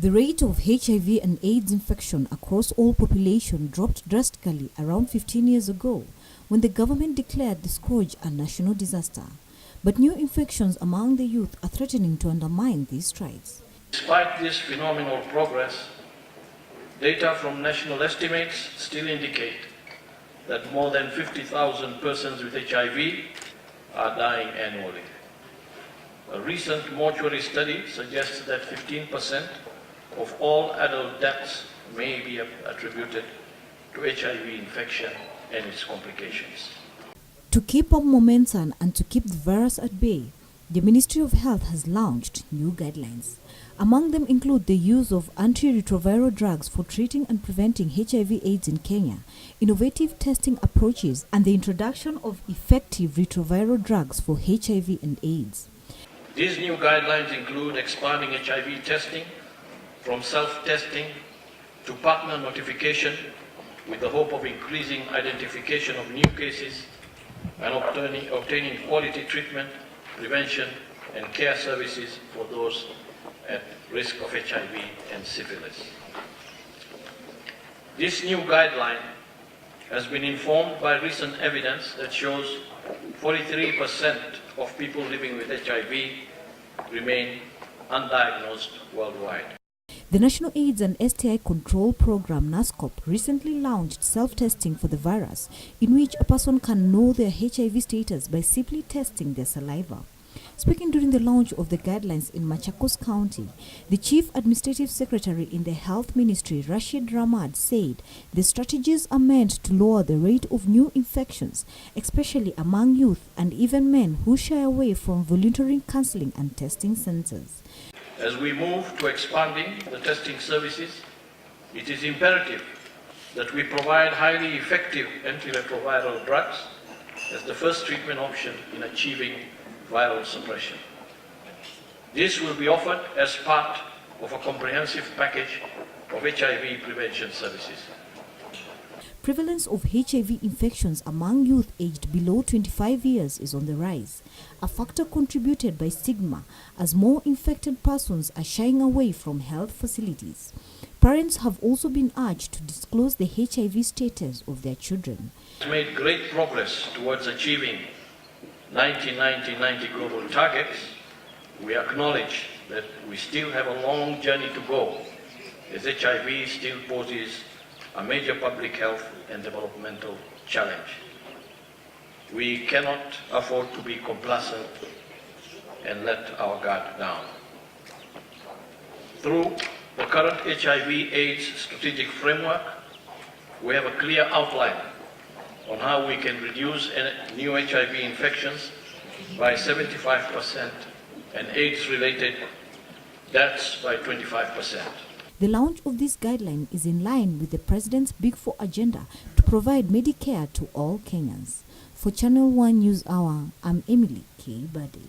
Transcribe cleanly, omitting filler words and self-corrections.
The rate of HIV and AIDS infection across all population dropped drastically around 15 years ago when the government declared the scourge a national disaster. But new infections among the youth are threatening to undermine these strides. Despite this phenomenal progress, data from national estimates still indicate that more than 50,000 persons with HIV are dying annually. A recent mortuary study suggests that 15% of all adult deaths may be attributed to HIV infection and its complications. To keep up momentum and to keep the virus at bay, the Ministry of Health has launched new guidelines. Among them include the use of antiretroviral drugs for treating and preventing HIV/AIDS in Kenya, innovative testing approaches, and the introduction of effective retroviral drugs for HIV and AIDS. These new guidelines include expanding HIV testing from self-testing to partner notification with the hope of increasing identification of new cases and obtaining quality treatment, prevention and care services for those at risk of HIV and syphilis. This new guideline has been informed by recent evidence that shows 43% of people living with HIV remain undiagnosed worldwide. The National AIDS and STI Control Program (NASCOP) recently launched self-testing for the virus, in which a person can know their HIV status by simply testing their saliva. Speaking during the launch of the guidelines in Machakos County, the Chief Administrative Secretary in the Health Ministry, Rashid Ramad, said the strategies are meant to lower the rate of new infections, especially among youth and even men who shy away from volunteering counseling and testing centers. As we move to expanding the testing services, it is imperative that we provide highly effective antiretroviral drugs as the first treatment option in achieving viral suppression. This will be offered as part of a comprehensive package of HIV prevention services. Prevalence of HIV infections among youth aged below 25 years is on the rise, a factor contributed by stigma as more infected persons are shying away from health facilities. Parents have also been urged to disclose the HIV status of their children. We have made great progress towards achieving 90-90-90 global targets. We acknowledge that we still have a long journey to go, as HIV still poses a major public health and developmental challenge. We cannot afford to be complacent and let our guard down. Through the current HIV/AIDS strategic framework, we have a clear outline on how we can reduce new HIV infections by 75% and AIDS-related deaths by 25%. The launch of this guideline is in line with the President's Big Four agenda to provide Medicare to all Kenyans. For Channel 1 News Hour, I'm Emily Kay Bade.